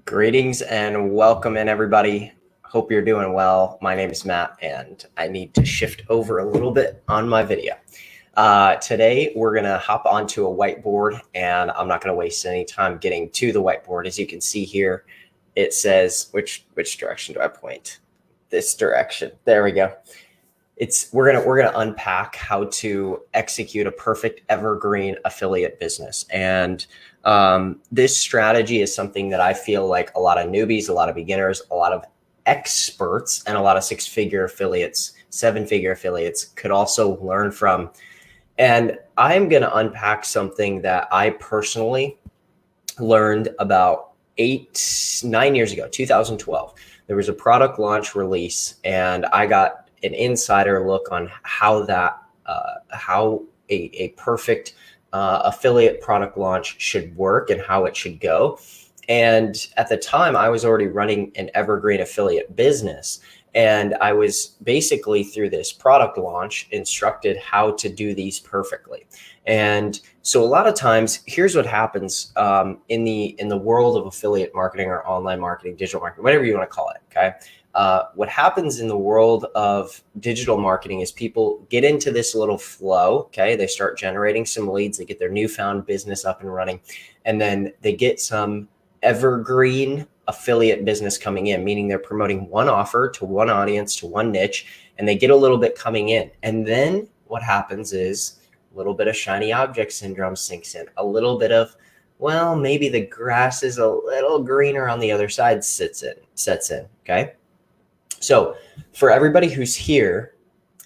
Greetings and welcome in, everybody. Hope you're doing well. My name is Matt, and I need to shift over a little bit on my video. Today, we're going to hop onto a whiteboard, and I'm not going to waste any time getting to the whiteboard. As you can see here, it says, which direction do I point? This direction. There we go. We're gonna unpack how to execute a perfect evergreen affiliate business. And this strategy is something that I feel like a lot of newbies, a lot of beginners, a lot of experts, and a lot of six-figure affiliates, seven-figure affiliates could also learn from. And I'm going to unpack something that I personally learned about 9 years ago, 2012. There was a product launch release, and I got an insider look on how a perfect affiliate product launch should work and how it should go. And at the time, I was already running an evergreen affiliate business. And I was basically, through this product launch, instructed how to do these perfectly. And so a lot of times, here's what happens in the world of affiliate marketing or online marketing, digital marketing, whatever you want to call it, okay? What happens in the world of digital marketing is people get into this little flow, okay? They start generating some leads, they get their newfound business up and running, and then they get some evergreen affiliate business coming in, meaning they're promoting one offer to one audience, to one niche, and they get a little bit coming in. And then what happens is a little bit of shiny object syndrome sinks in, a little bit of, well, maybe the grass is a little greener on the other side sets in, okay? So for everybody who's here,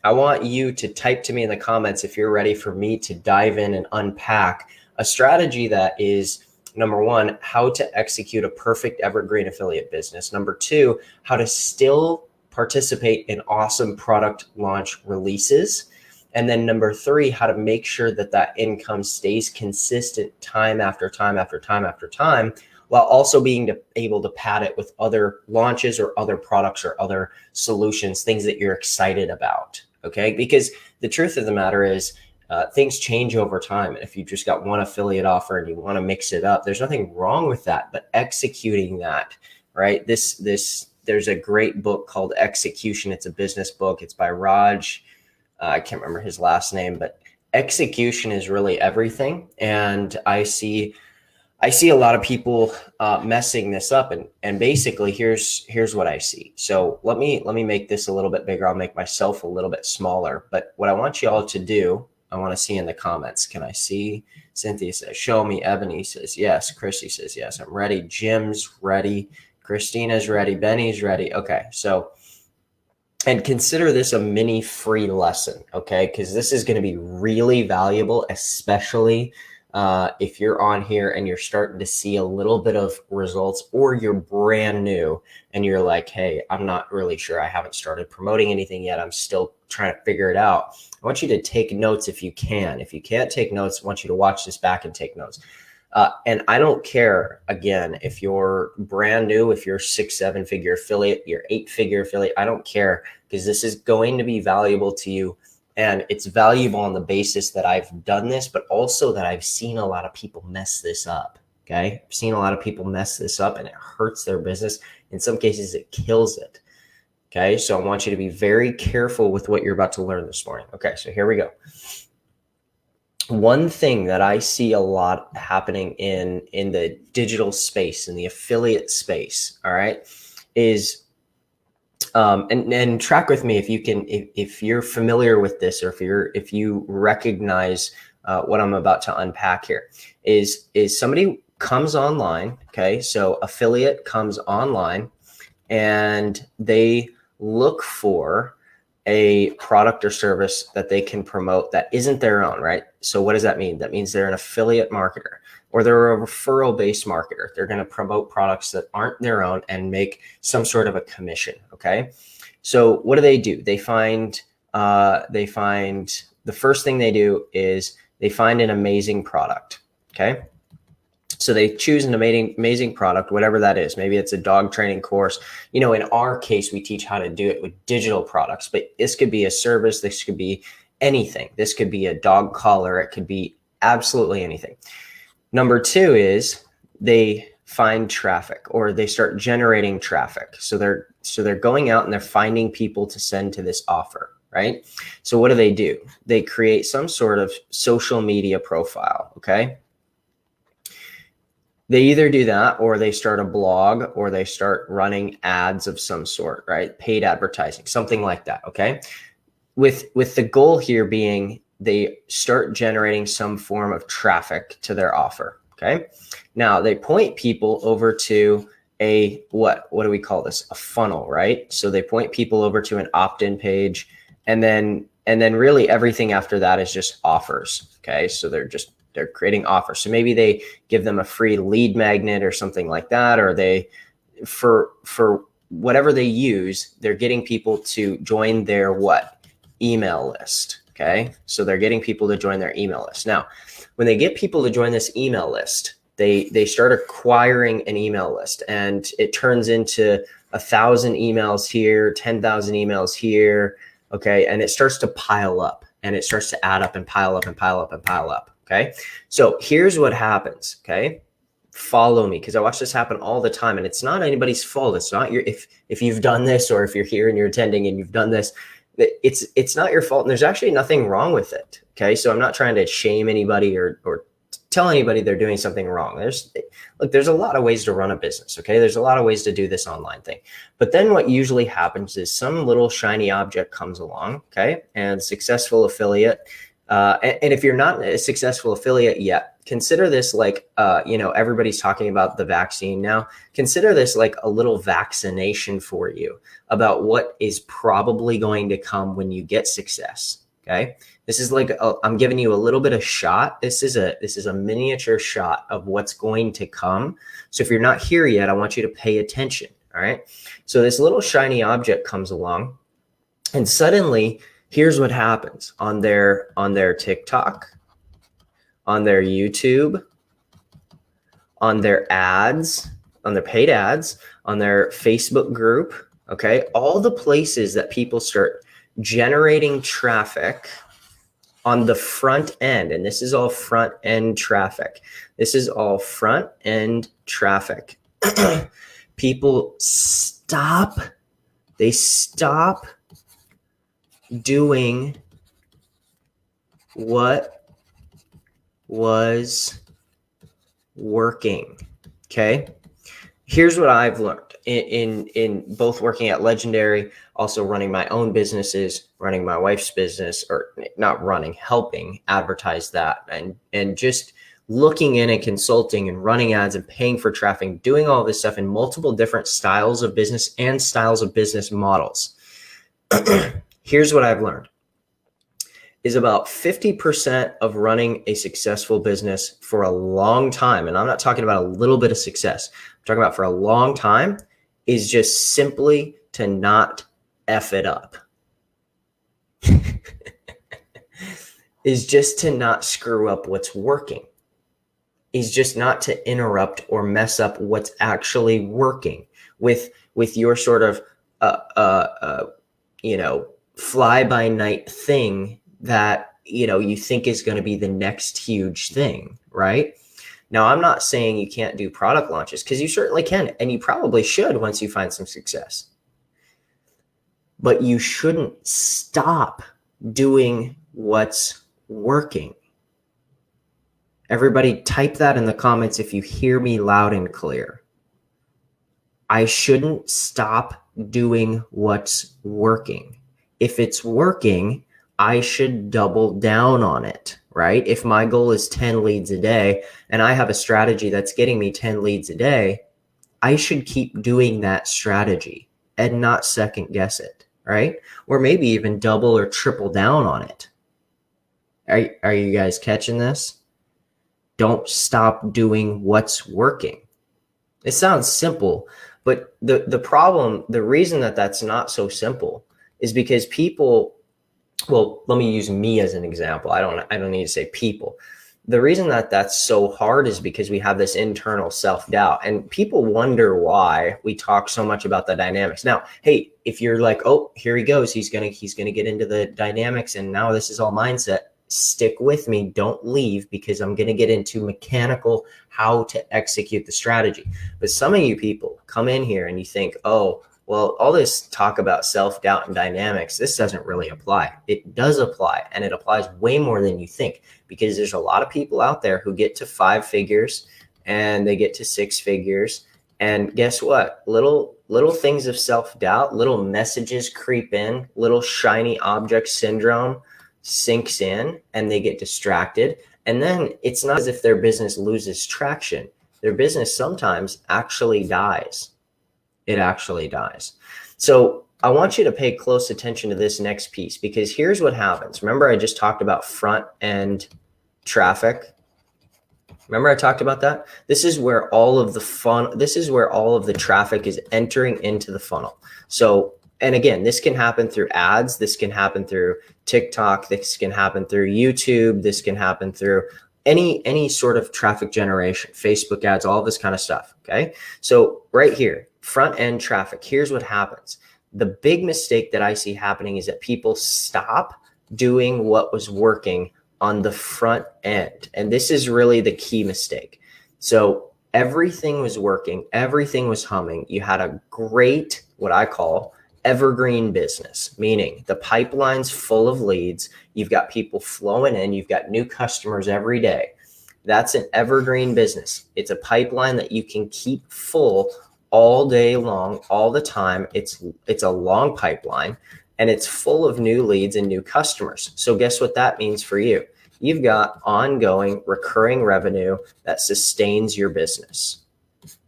I want you to type to me in the comments if you're ready for me to dive in and unpack a strategy that is, number one, how to execute a perfect evergreen affiliate business. Number two, how to still participate in awesome product launch releases. And then number three, how to make sure that that income stays consistent time after time after time after time, while also being able to pad it with other launches or other products or other solutions, things that you're excited about, okay? Because the truth of the matter is things change over time. And if you just got one affiliate offer and you want to mix it up, there's nothing wrong with that, but executing that, right? There's a great book called Execution. It's a business book. It's by Raj. I can't remember his last name, but execution is really everything. And I see a lot of people messing this up, and basically here's what I see. So let me make this a little bit bigger. I'll make myself a little bit smaller. But what I want you all to do, I want to see in the comments. Can I see? Cynthia says, show me. Ebony says, yes. Chrissy says, yes, I'm ready. Jim's ready. Christina's ready. Benny's ready. Okay, so, and consider this a mini free lesson, okay? Because this is going to be really valuable, especially if you're on here and you're starting to see a little bit of results, or you're brand new and you're like, hey, I'm not really sure. I haven't started promoting anything yet. I'm still trying to figure it out. I want you to take notes if you can. If you can't take notes, I want you to watch this back and take notes. And I don't care, again, if you're brand new, if you're 6-7 figure affiliate, you're 8-figure affiliate, I don't care, because this is going to be valuable to you. And it's valuable on the basis that I've done this, but also that I've seen a lot of people mess this up, okay? I've seen a lot of people mess this up, and it hurts their business. In some cases, it kills it, okay? So I want you to be very careful with what you're about to learn this morning. Okay, so here we go. One thing that I see a lot happening in the digital space, in the affiliate space, all right, is and track with me if you can, if you're familiar with this, or if you recognize what I'm about to unpack here, is somebody comes online, okay? So affiliate comes online and they look for a product or service that they can promote that isn't their own, right? So what does that mean? That means they're an affiliate marketer, or they're a referral-based marketer. They're going to promote products that aren't their own and make some sort of a commission, okay? So what do? They find the first thing they do is they find an amazing product, okay? So they choose an amazing product, whatever that is. Maybe it's a dog training course. You know, in our case, we teach how to do it with digital products, but this could be a service. This could be anything. This could be a dog collar. It could be absolutely anything. Number two is they find traffic, or they start generating traffic. So they're going out and they're finding people to send to this offer, right? So what do? They create some sort of social media profile, okay? They either do that, or they start a blog, or they start running ads of some sort, right? Paid advertising, something like that, okay? With the goal here being they start generating some form of traffic to their offer. Okay. Now they point people over to a, what do we call this? A funnel, right? So they point people over to an opt-in page, and then really everything after that is just offers. Okay. So they're creating offers. So maybe they give them a free lead magnet or something like that, or they, for whatever they use, they're getting people to join their email list. Okay. So they're getting people to join their email list. Now, when they get people to join this email list, they start acquiring an email list, and it turns into 1,000 emails here, 10,000 emails here. Okay. And it starts to pile up, and it starts to add up and pile up and pile up and pile up. Okay. So here's what happens. Okay. Follow me, because I watch this happen all the time, and it's not anybody's fault. It's not your, if you've done this, or if you're here and you're attending and you've done this, it's not your fault, and there's actually nothing wrong with it. Okay. So I'm not trying to shame anybody or tell anybody they're doing something wrong. There's a lot of ways to run a business. Okay. There's a lot of ways to do this online thing. But then what usually happens is some little shiny object comes along. Okay. And successful affiliate. And if you're not a successful affiliate yet, consider this like, everybody's talking about the vaccine now. Consider this like a little vaccination for you about what is probably going to come when you get success. Okay. This is like, I'm giving you a little bit of shot. This is a miniature shot of what's going to come. So if you're not here yet, I want you to pay attention. All right. So this little shiny object comes along, and suddenly here's what happens on their TikTok, on their YouTube, on their ads, on their paid ads, on their Facebook group. Okay. All the places that people start generating traffic on the front end. And this is all front end traffic. This is all front end traffic. People stop doing what was working. Okay. Here's what I've learned in both working at Legendary, also running my own businesses, running my wife's business, or not running, helping advertise that, and just looking in and consulting and running ads and paying for traffic, doing all this stuff in multiple different styles of business and styles of business models. Here's what I've learned is about 50% of running a successful business for a long time. And I'm not talking about a little bit of success. I'm talking about for a long time, is just simply to not F it up. Is just to not screw up what's working. Is just not to interrupt or mess up what's actually working with your sort of, fly by night thing that, you think is going to be the next huge thing, right? Now, I'm not saying you can't do product launches, because you certainly can, and you probably should once you find some success. But you shouldn't stop doing what's working. Everybody type that in the comments if you hear me loud and clear. I shouldn't stop doing what's working. If it's working, I should double down on it, right? If my goal is 10 leads a day and I have a strategy that's getting me 10 leads a day, I should keep doing that strategy and not second guess it, right? Or maybe even double or triple down on it. Are you guys catching this? Don't stop doing what's working. It sounds simple, but the problem, the reason that that's not so simple is because people, well, let me use me as an example. I don't need to say people. The reason that that's so hard is because we have this internal self-doubt, and people wonder why we talk so much about the dynamics. Now, hey, if you're like, oh, here he goes, he's gonna get into the dynamics, and now this is all mindset. stick with me. Don't leave, because I'm going to get into mechanical how to execute the strategy. But some of you people come in here and you think, oh, well, all this talk about self-doubt and dynamics, this doesn't really apply. It does apply, and it applies way more than you think, because there's a lot of people out there who get to 5 figures and they get to 6 figures. And guess what? Little things of self-doubt, little messages creep in, little shiny object syndrome sinks in, and they get distracted. And then it's not as if their business loses traction. Their business sometimes actually dies. It actually dies. So I want you to pay close attention to this next piece, because here's what happens. Remember, I just talked about front end traffic. Remember I talked about that? This is where all of the traffic is entering into the funnel. So, and again, this can happen through ads. This can happen through TikTok. This can happen through YouTube. This can happen through any sort of traffic generation, Facebook ads, all this kind of stuff. Okay. So right here, front end traffic, here's what happens. The big mistake that I see happening is that people stop doing what was working on the front end. And this is really the key mistake. So everything was working, everything was humming. You had a great, what I call evergreen business, meaning the pipeline's full of leads. You've got people flowing in, you've got new customers every day. That's an evergreen business. It's a pipeline that you can keep full all day long, all the time. It's a long pipeline, and it's full of new leads and new customers. So guess what that means for you? You've got ongoing recurring revenue that sustains your business,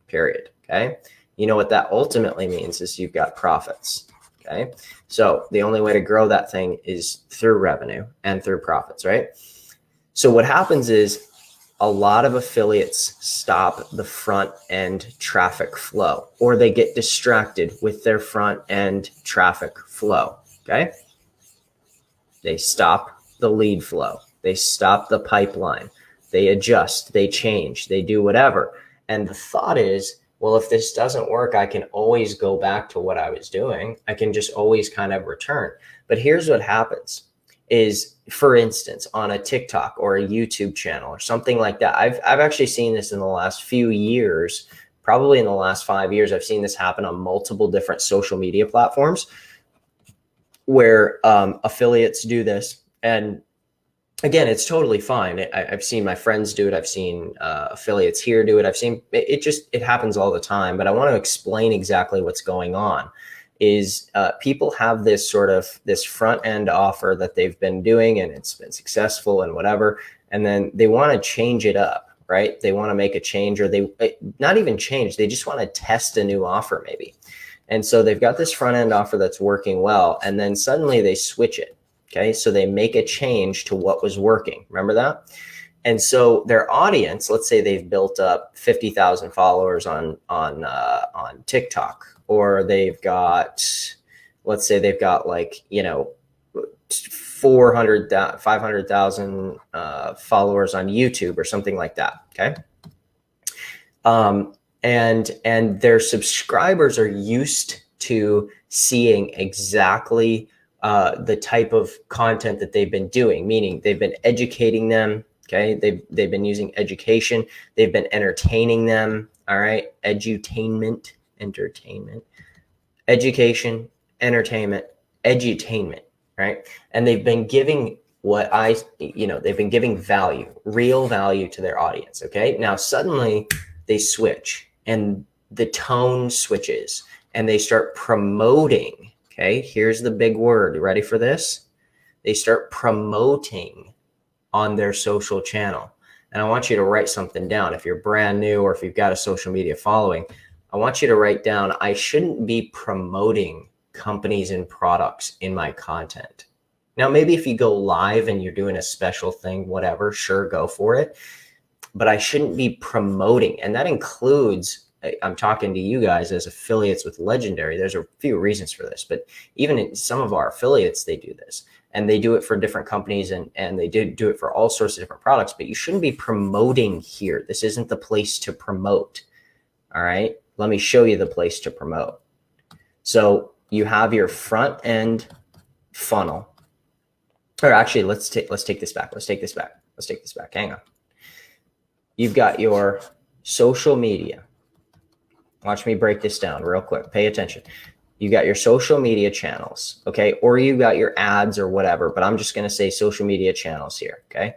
period. Okay. You know what that ultimately means is you've got profits. Okay. So the only way to grow that thing is through revenue and through profits, right? So what happens is a lot of affiliates stop the front end traffic flow, or they get distracted with their front end traffic flow. Okay. They stop the lead flow. They stop the pipeline. They adjust, they change, they do whatever. And the thought is, well, if this doesn't work, I can always go back to what I was doing. I can just always kind of return. But here's what happens is, for instance, on a TikTok or a YouTube channel or something like that, I've actually seen this in the last few years, probably in the last 5 years. I've seen this happen on multiple different social media platforms where affiliates do this. And again, it's totally fine. I've seen my friends do it. I've seen affiliates here do it. I've seen it happens all the time. But I want to explain exactly what's going on. Is people have this front end offer that they've been doing, and it's been successful and whatever. And then they want to change it up, right? They want to make a change, or not even change. They just want to test a new offer maybe. And so they've got this front end offer that's working well, and then suddenly they switch it. Okay, so they make a change to what was working. Remember that? And so their audience, let's say they've built up 50,000 followers on TikTok, or they've got, let's say they've got 500,000 followers on YouTube or something like that. Okay, and their subscribers are used to seeing exactly the type of content that they've been doing, meaning they've been educating them. Okay. They've been using education. They've been entertaining them. All right. Entertainment, education, entertainment, edutainment. Right. And they've been giving they've been giving value, real value to their audience. Okay. Now suddenly they switch, and the tone switches, and they start promoting. Okay, here's the big word. You ready for this? They start promoting on their social channel. And I want you to write something down. If you're brand new, or if you've got a social media following, I want you to write down, I shouldn't be promoting companies and products in my content. Now, maybe if you go live and you're doing a special thing, whatever, sure, go for it. But I shouldn't be promoting. And that includes, I'm talking to you guys as affiliates with Legendary. There's a few reasons for this, but even in some of our affiliates, they do this, and they do it for different companies, and they do it for all sorts of different products, but you shouldn't be promoting here. This isn't the place to promote. All right. Let me show you the place to promote. So you have your front end funnel. Or actually, let's take this back. Let's take this back. Hang on. You've got your social media. Watch me break this down real quick. Pay attention. You got your social media channels, okay? Or you got your ads or whatever, but I'm just going to say social media channels here, okay?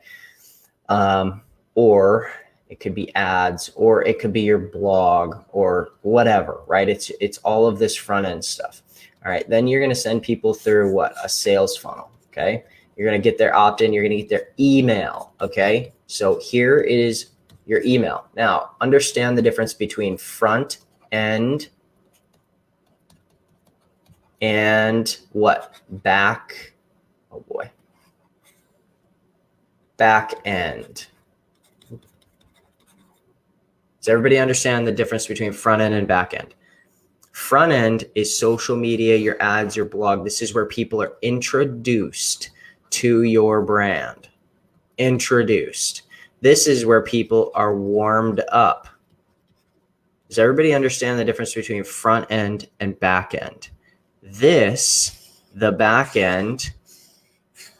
Or it could be ads, or it could be your blog or whatever, right? It's all of this front end stuff. All right, then you're going to send people through what? A sales funnel, okay? You're going to get their opt-in, you're going to get their email, okay? So here is your email. Now, understand the difference between front end and what? Back, oh boy, back end. Does everybody understand the difference between front end and back end? Front end is social media, your ads, your blog. This is where people are introduced to your brand. Introduced. This is where people are warmed up. Does everybody understand the difference between front end and back end? This, the back end,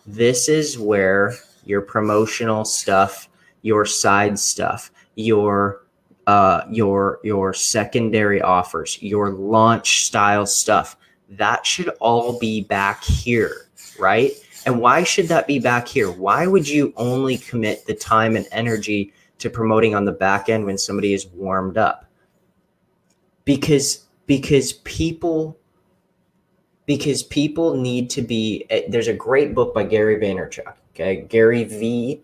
this is where your promotional stuff, your side stuff, your secondary offers, your launch style stuff, that should all be back here, right? And why should that be back here? Why would you only commit the time and energy to promoting on the back end when somebody is warmed up? Because people need to be, there's a great book by Gary Vaynerchuk, okay? Gary V,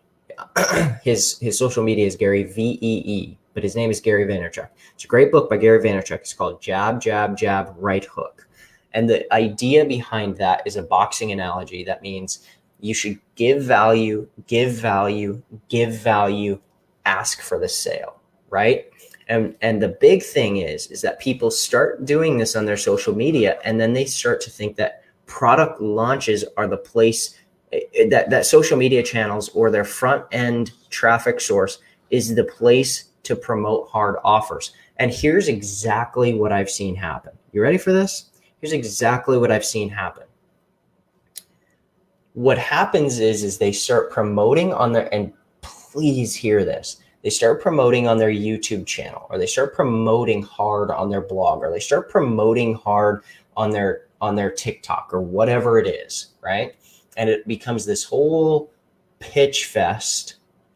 his social media is Gary VEE, but his name is Gary Vaynerchuk. It's a great book by Gary Vaynerchuk. It's called Jab, Jab, Jab, Right Hook. And the idea behind that is a boxing analogy. That means you should give value, give value, give value, ask for the sale, right? And the big thing is that people start doing this on their social media, and then they start to think that product launches are the place, that social media channels or their front end traffic source is the place to promote hard offers. And here's exactly what I've seen happen. You ready for this? Here's exactly what I've seen happen. What happens is they start promoting on their, and please hear this, they start promoting on their YouTube channel, or they start promoting hard on their blog, or they start promoting hard on their TikTok or whatever it is, right? And it becomes this whole pitch fest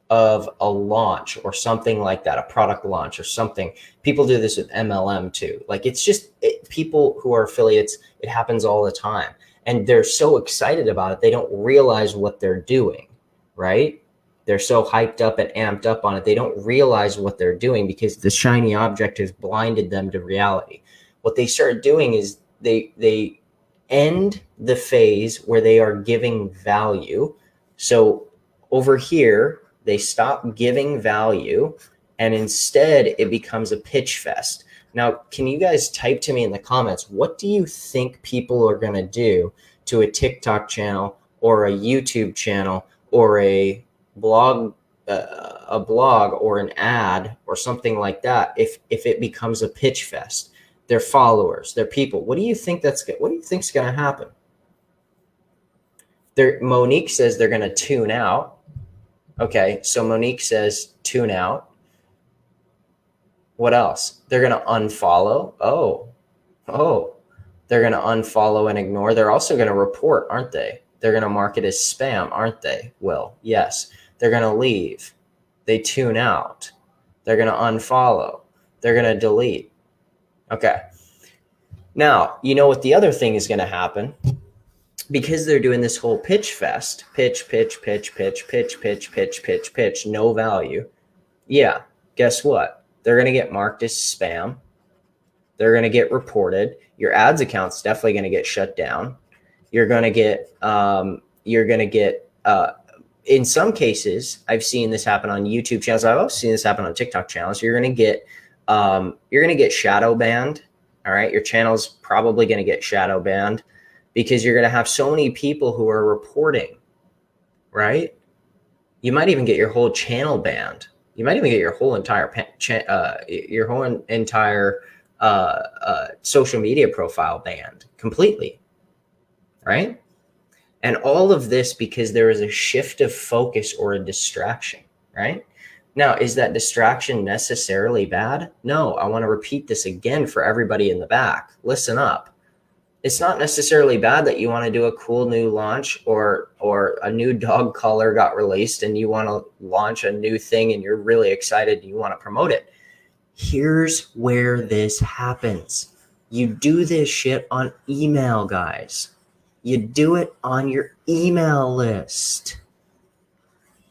of a launch or something like that, a product launch or something. People do this with MLM too. Like it's just, people who are affiliates, it happens all the time. And they're so excited about it, they don't realize what they're doing, right? They're so hyped up and amped up on it. They don't realize what they're doing because the shiny object has blinded them to reality. What they start doing is they end the phase where they are giving value. So over here, they stop giving value, and instead it becomes a pitch fest. Now, can you guys type to me in the comments, what do you think people are going to do to a TikTok channel or a YouTube channel or a blog or an ad or something like that if it becomes a pitch fest? Their followers, their people. What do you think is going to happen? Monique says they're going to tune out. Okay, so Monique says tune out. What else? They're going to unfollow. Oh, they're going to unfollow and ignore. They're also going to report, aren't they? They're going to mark it as spam, aren't they? Will, yes. They're going to leave. They tune out. They're going to unfollow. They're going to delete. Okay. Now, you know what the other thing is going to happen? Because they're doing this whole pitch fest, pitch, no value. Yeah, guess what? They're going to get marked as spam. They're going to get reported. Your ads account's definitely going to get shut down. You're going to get, in some cases, I've seen this happen on YouTube channels. I've also seen this happen on TikTok channels. You're going to get shadow banned. All right. Your channel's probably going to get shadow banned because you're going to have so many people who are reporting, right? You might even get your whole channel banned. You might even get your whole entire social media profile banned completely, right? And all of this because there is a shift of focus or a distraction, right? Now, is that distraction necessarily bad? No, I want to repeat this again for everybody in the back. Listen up. It's not necessarily bad that you want to do a cool new launch, or a new dog collar got released and you want to launch a new thing and you're really excited and you want to promote it. Here's where this happens. You do this shit on email, guys. You do it on your email list.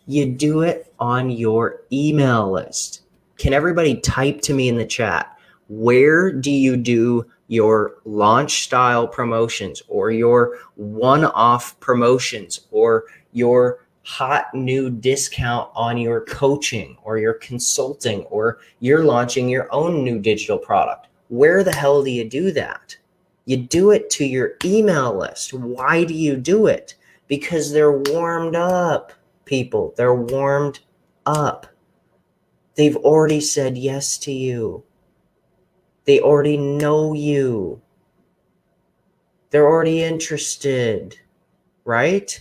You do it on your email list. Can everybody type to me in the chat? Where do you do your launch style promotions, or your one-off promotions, or your hot new discount on your coaching or your consulting, or you're launching your own new digital product? Where the hell do you do that? You do it to your email list. Why do you do it? Because they're warmed up, people. They're warmed up. They've already said yes to you. They already know you. They're already interested, right?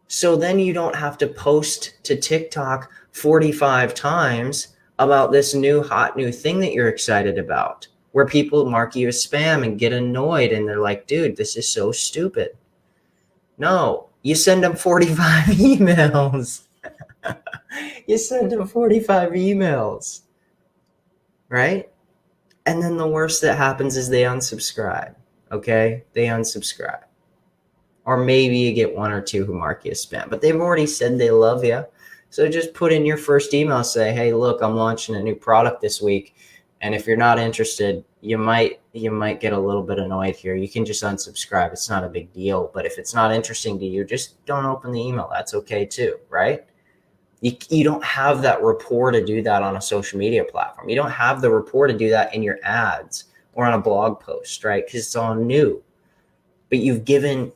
So then you don't have to post to TikTok 45 times about this new hot new thing that you're excited about, where people mark you as spam and get annoyed and they're like, dude, this is so stupid. No, you send them 45 emails. You send them 45 emails, right? And then the worst that happens is they unsubscribe, okay? They unsubscribe. Or maybe you get one or two who mark you as spam, but they've already said they love you. So just put in your first email, say, hey, look, I'm launching a new product this week. And if you're not interested, you might get a little bit annoyed here. You can just unsubscribe. It's not a big deal. But if it's not interesting to you, just don't open the email. That's okay too, right? You don't have that rapport to do that on a social media platform. You don't have the rapport to do that in your ads or on a blog post, right? Because it's all new. But you've given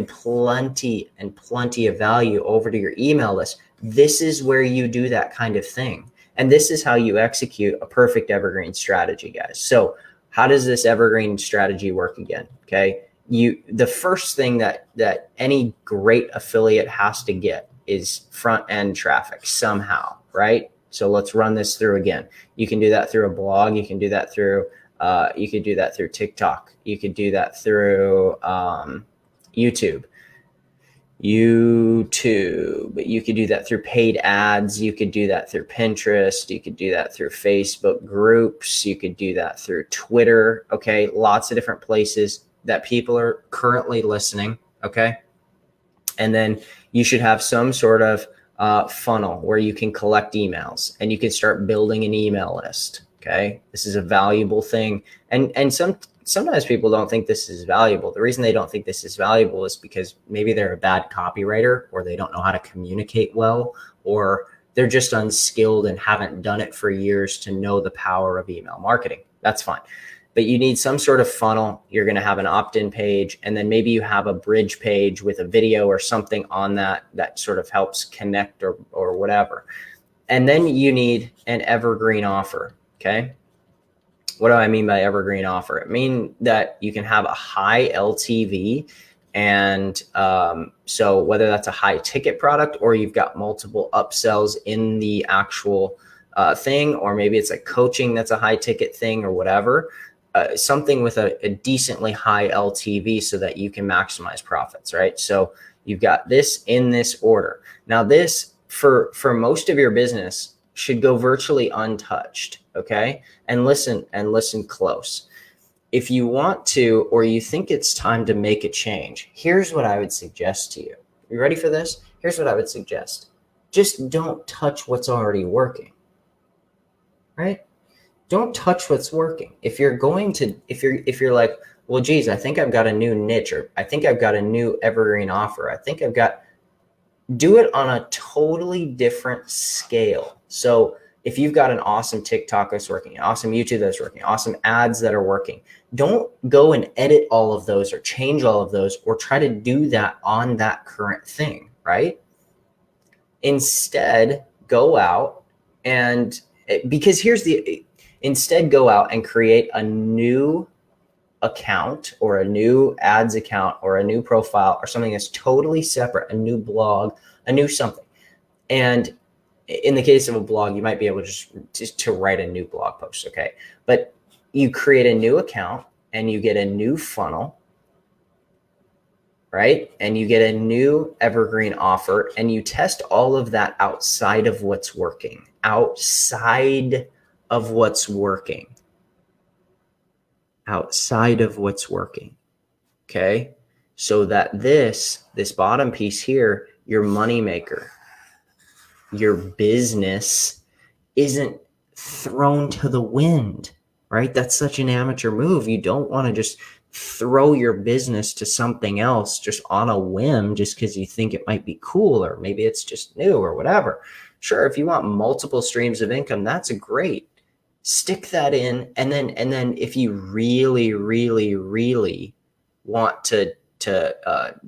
plenty of value over to your email list. This is where you do that kind of thing. And this is how you execute a perfect evergreen strategy, guys. So how does this evergreen strategy work again? Okay. The first thing that any great affiliate has to get is front end traffic somehow, right? So let's run this through again. You can do that through a blog. You can do that through you could do that through TikTok. You could do that through YouTube. You could do that through paid ads. You could do that through Pinterest. You could do that through Facebook groups. You could do that through Twitter. Okay. Lots of different places that people are currently listening. Okay. And then you should have some sort of funnel where you can collect emails and you can start building an email list. Okay. This is a valuable thing. And sometimes people don't think this is valuable. The reason they don't think this is valuable is because maybe they're a bad copywriter, or they don't know how to communicate well, or they're just unskilled and haven't done it for years to know the power of email marketing. That's fine. But you need some sort of funnel. You're going to have an opt-in page, and then maybe you have a bridge page with a video or something on that sort of helps connect or whatever. And then you need an evergreen offer. Okay. What do I mean by evergreen offer? I mean that you can have a high LTV. And so whether that's a high ticket product, or you've got multiple upsells in the actual thing, or maybe it's a coaching that's a high ticket thing or whatever, something with a decently high LTV so that you can maximize profits, right? So you've got this in this order. Now this, for most of your business, should go virtually untouched. Okay. And listen close. If you want to, or you think it's time to make a change, here's what I would suggest to you. You ready for this? Here's what I would suggest. Just don't touch what's already working, right? Don't touch what's working. If you're like, well, geez, I think I've got a new niche, or I think I've got a new evergreen offer. Do it on a totally different scale. So if you've got an awesome TikTok that's working, an awesome YouTube that's working, awesome ads that are working, don't go and edit all of those or change all of those or try to do that on that current thing, right? Instead, go out and, because instead go out and create a new account or a new ads account or a new profile or something that's totally separate, a new blog, a new something. And in the case of a blog, you might be able just to write a new blog post. Okay. But you create a new account and you get a new funnel, right? And you get a new evergreen offer and you test all of that outside of what's working, outside of what's working. Okay. So that this bottom piece here, your money maker, your business isn't thrown to the wind, right? That's such an amateur move. You don't want to just throw your business to something else just on a whim, just because you think it might be cool, or maybe it's just new or whatever. Sure, if you want multiple streams of income, that's great. Stick that in. And then if you really, really, really want to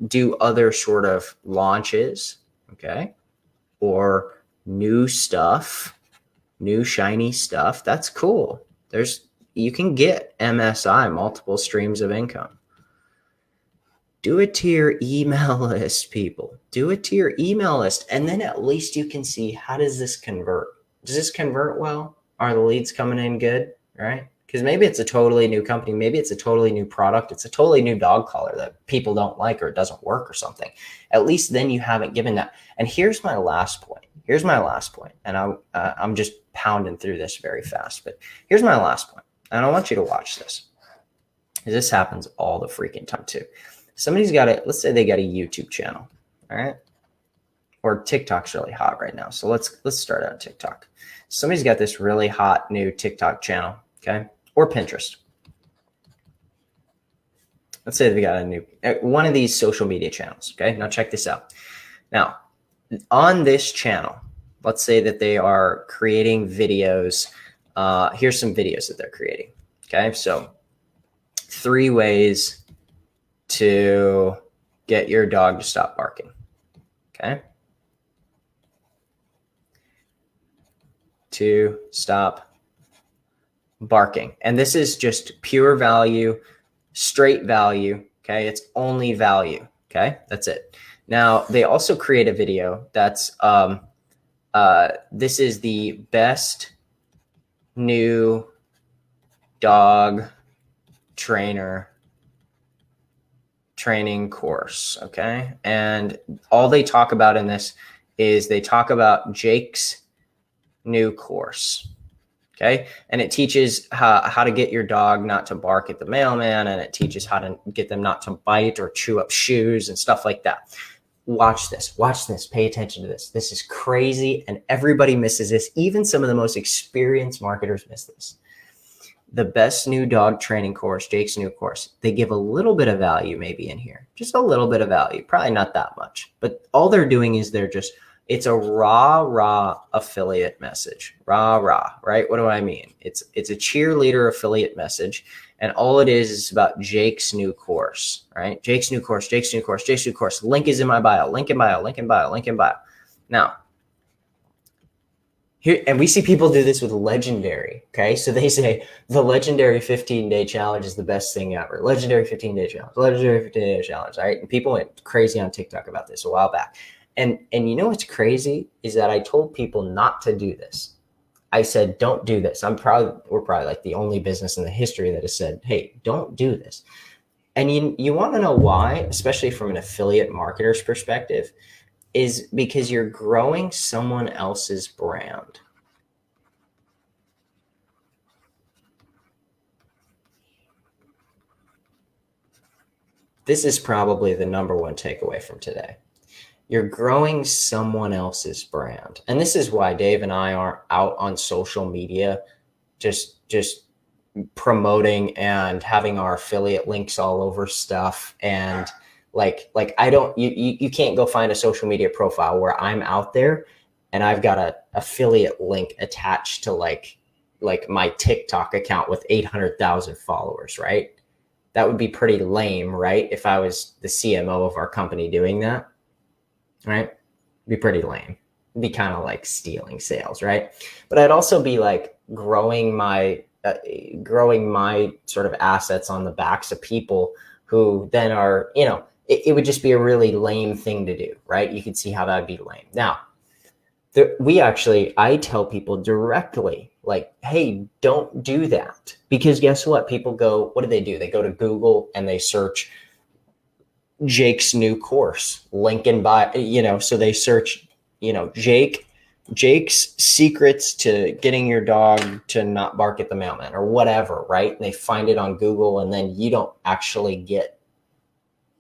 do other sort of launches, okay, or new stuff, new shiny stuff, that's cool. You can get MSI, multiple streams of income. Do it to your email list, people. Do it to your email list. And then at least you can see, how does this convert? Does this convert well? Are the leads coming in good, right? Because maybe it's a totally new company. Maybe it's a totally new product. It's a totally new dog collar that people don't like, or it doesn't work or something. At least then you haven't given that. And here's my last point. And I'm just pounding through this very fast. But here's my last point. And I want you to watch this. This happens all the freaking time too. Somebody's got it. Let's say they got a YouTube channel. All right. Or TikTok's really hot right now. So let's start on TikTok. Somebody's got this really hot new TikTok channel. Okay. Or Pinterest. Let's say they've got a new one of these social media channels. Okay. Now check this out. Now on this channel, let's say that they are creating videos. Here's some videos that they're creating. Okay. So 3 ways to get your dog to stop barking. Okay. To stop barking. And this is just pure value, straight value. Okay. It's only value. Okay. That's it. Now they also create a video that's, this is the best new dog training course. Okay. And all they talk about in this is they talk about Jake's new course. Okay. And it teaches how to get your dog not to bark at the mailman. And it teaches how to get them not to bite or chew up shoes and stuff like that. Watch this, pay attention to this. This is crazy. And everybody misses this. Even some of the most experienced marketers miss this. The best new dog training course, Jake's new course. They give a little bit of value maybe in here, just a little bit of value, probably not that much, but all they're doing is it's a raw affiliate message, right? What do I mean? It's a cheerleader affiliate message. And all it is about Jake's new course, right? Jake's new course. Link is in my bio, link in bio. Now, here, and we see people do this with Legendary, okay? So they say the Legendary 15-day challenge is the best thing ever. Legendary 15-day challenge, right? And people went crazy on TikTok about this a while back. And you know what's crazy is that I told people not to do this. I said, don't do this. We're probably like the only business in the history that has said, hey, don't do this. And you want to know why, especially from an affiliate marketer's perspective, is because you're growing someone else's brand. This is probably the number one takeaway from today. You're growing someone else's brand. And this is why Dave and I aren't out on social media just promoting and having our affiliate links all over stuff. And like you can't go find a social media profile where I'm out there and I've got a affiliate link attached to like my TikTok account with 800,000 followers, right? That would be pretty lame, right? If I was the CMO of our company doing that. Right? It'd be pretty lame. It'd be kind of like stealing sales, right? But I'd also be like growing my growing my sort of assets on the backs of people who then are, it would just be a really lame thing to do, right? You could see how that would be lame. Now, I tell people directly, like, hey, don't do that. Because guess what? People go, what do? They go to Google and they search Jake's new course, link in bio, so they search, Jake's secrets to getting your dog to not bark at the mailman or whatever, right? And they find it on Google, and then you don't actually get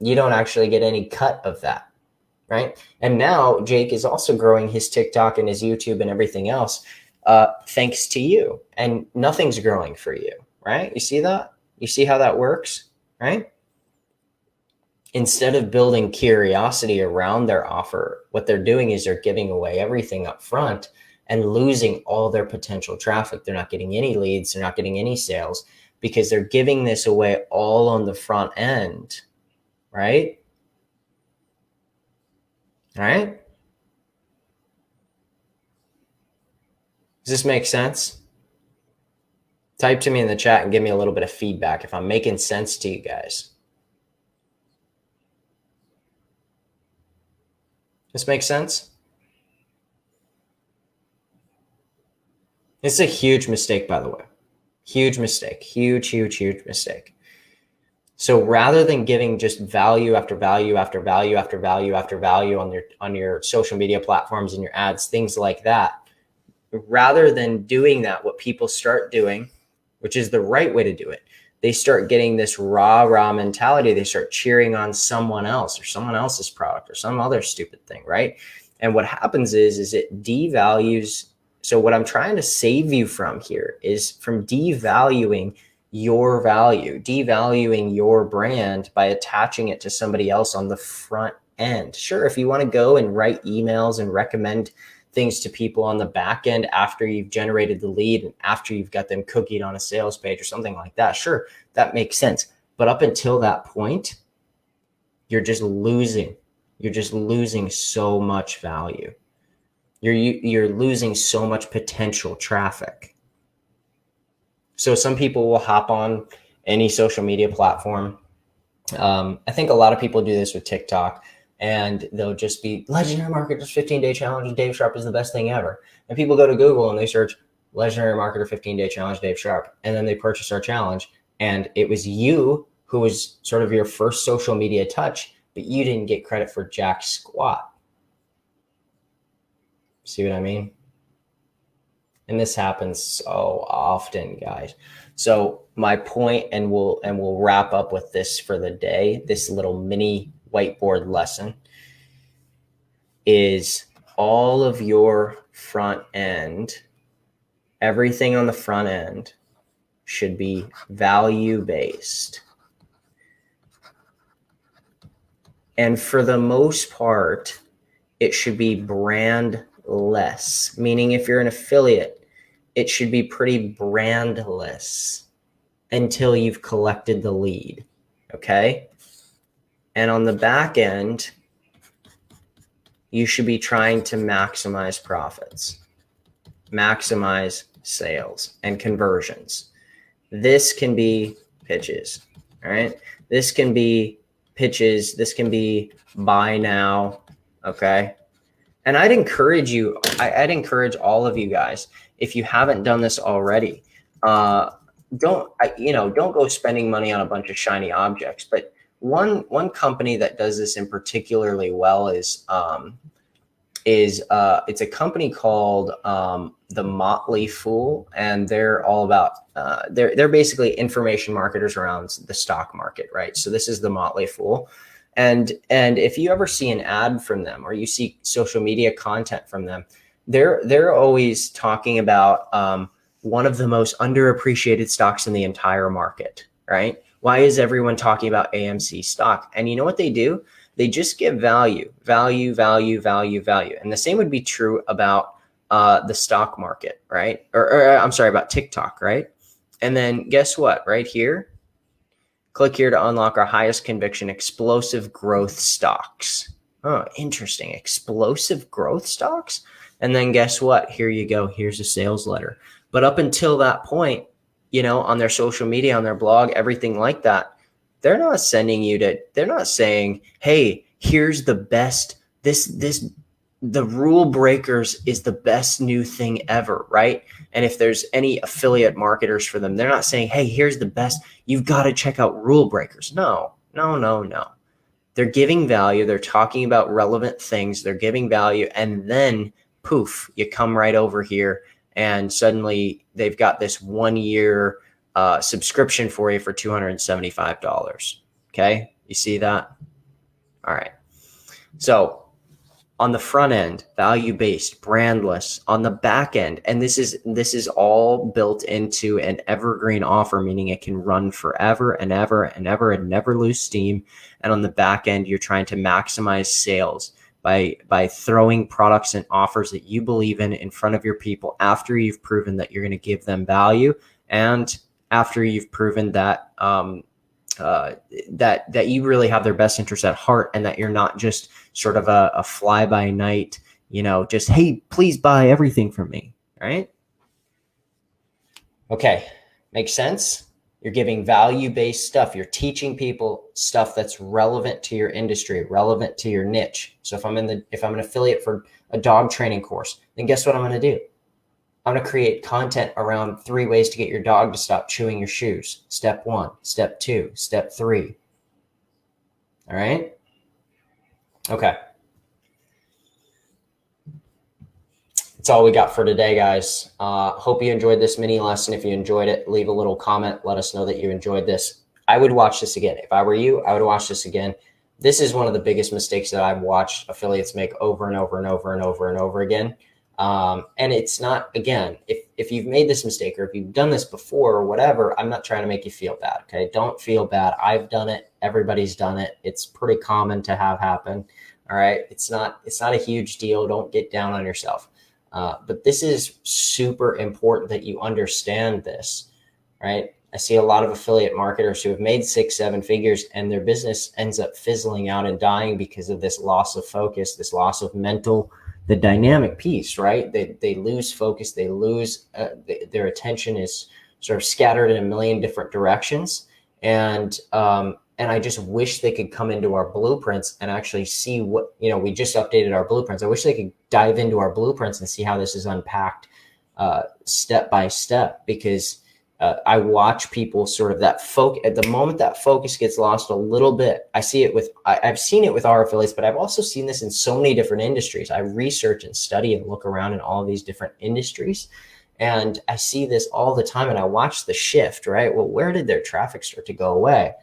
any cut of that, right? And now Jake is also growing his TikTok and his YouTube and everything else, thanks to you, and nothing's growing for you, right? You see that? You see how that works, right? Instead of building curiosity around their offer, what they're doing is they're giving away everything up front and losing all their potential traffic. They're not getting any leads. They're not getting any sales because they're giving this away all on the front end, right? Right? Does this make sense? Type to me in the chat and give me a little bit of feedback if I'm making sense to you guys. This makes sense? It's a huge mistake, by the way. Huge mistake. Huge mistake. So rather than giving just value after value after value after value after value on your social media platforms and your ads, things like that, rather than doing that, what people start doing, which is the right way to do it, they start getting this rah mentality. They start cheering on someone else or someone else's product or some other stupid thing, right? And what happens is it devalues. So what I'm trying to save you from here is from devaluing your value, devaluing your brand by attaching it to somebody else on the front end. Sure, if you want to go and write emails and recommend things to people on the back end after you've generated the lead and after you've got them cookied on a sales page or something like that, sure, that makes sense. But up until that point, you're just losing so much value. You're losing so much potential traffic. So some people will hop on any social media platform. I think a lot of people do this with TikTok, and they'll just be legendary marketers 15-day challenge. Dave Sharpe is the best thing ever. And people go to Google and they search legendary marketer 15-day challenge, Dave Sharpe. And then they purchase our challenge. And it was you who was sort of your first social media touch, but you didn't get credit for jack squat. See what I mean? And this happens so often, guys. So my point, and we'll wrap up with this for the day, this little mini whiteboard lesson, is all of your front end, everything on the front end should be value-based. And for the most part, it should be brandless, meaning if you're an affiliate, it should be pretty brandless until you've collected the lead, okay? And on the back end, you should be trying to maximize profits, maximize sales and conversions. This can be pitches, all right? This can be pitches. This can be buy now, okay? And I'd encourage all of you guys, if you haven't done this already, don't go spending money on a bunch of shiny objects. But one company that does this in particularly well is it's a company called The Motley Fool, and they're all about they're basically information marketers around the stock market, right? So this is The Motley Fool. And if you ever see an ad from them or you see social media content from them, they're always talking about one of the most underappreciated stocks in the entire market, right? Why is everyone talking about AMC stock? And you know what they do? They just give value. And the same would be true about the stock market, right? Or I'm sorry, about TikTok, right? And then guess what? Right here, click here to unlock our highest conviction explosive growth stocks. Oh, interesting. Explosive growth stocks? And then guess what? Here you go. Here's a sales letter. But up until that point, on their social media, on their blog, everything like that, they're not they're not saying, hey, here's the best, the Rule Breakers is the best new thing ever, right? And if there's any affiliate marketers for them, they're not saying, hey, here's the best, you've got to check out Rule Breakers. No. They're giving value. They're talking about relevant things. They're giving value. And then poof, you come right over here and suddenly they've got this 1 year subscription for you for $275. Okay. You see that? All right. So on the front end, value-based, brandless. On the back end, and this is all built into an evergreen offer, meaning it can run forever and ever and ever and never lose steam. And on the back end, you're trying to maximize sales by throwing products and offers that you believe in front of your people after you've proven that you're going to give them value, and after you've proven that that you really have their best interest at heart, and that you're not just sort of a fly by night, just, hey, please buy everything from me. Right? Okay. Makes sense. You're giving value-based stuff. You're teaching people stuff that's relevant to your industry, relevant to your niche. So if I'm an affiliate for a dog training course, then guess what I'm going to do? I'm going to create content around 3 ways to get your dog to stop chewing your shoes. Step 1, step 2, step 3. All right. Okay. That's all we got for today, guys. Hope you enjoyed this mini lesson. If you enjoyed it, leave a little comment. Let us know that you enjoyed this. I would watch this again. If I were you, I would watch this again. This is one of the biggest mistakes that I've watched affiliates make over and over and over and over and over again. And it's not, again, if you've made this mistake, or if you've done this before or whatever, I'm not trying to make you feel bad. Okay. Don't feel bad. I've done it. Everybody's done it. It's pretty common to have happen. All right. It's not a huge deal. Don't get down on yourself. But this is super important that you understand this, right? I see a lot of affiliate marketers who have made 6-7 figures and their business ends up fizzling out and dying because of this loss of focus, this loss of the dynamic piece, right? They lose focus. They lose, their attention is sort of scattered in a million different directions. And I just wish they could come into our blueprints and actually see what, we just updated our blueprints. I wish they could dive into our blueprints and see how this is unpacked step by step, because I watch people sort of at the moment that focus gets lost a little bit. I've seen it with our affiliates, but I've also seen this in so many different industries. I research and study and look around in all of these different industries, and I see this all the time, and I watch the shift, right? Well, where did their traffic start to go away?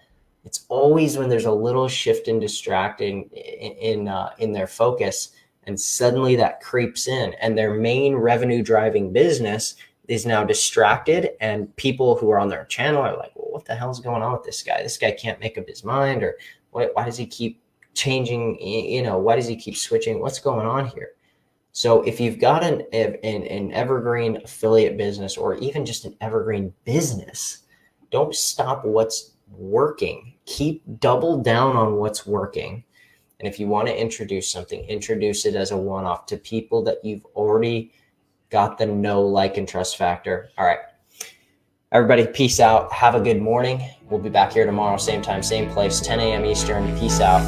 It's always when there's a little shift in distracting in their focus, and suddenly that creeps in, and their main revenue driving business is now distracted, and people who are on their channel are like, well, what the hell's going on with this guy? This guy can't make up his mind, or why does he keep changing? Why does he keep switching? What's going on here? So if you've got an evergreen affiliate business, or even just an evergreen business, don't stop what's working. Double down on what's working. And if you want to introduce something, introduce it as a one-off to people that you've already got the know, like, and trust factor. All right. Everybody, peace out. Have a good morning. We'll be back here tomorrow, same time, same place, 10 a.m. Eastern. Peace out.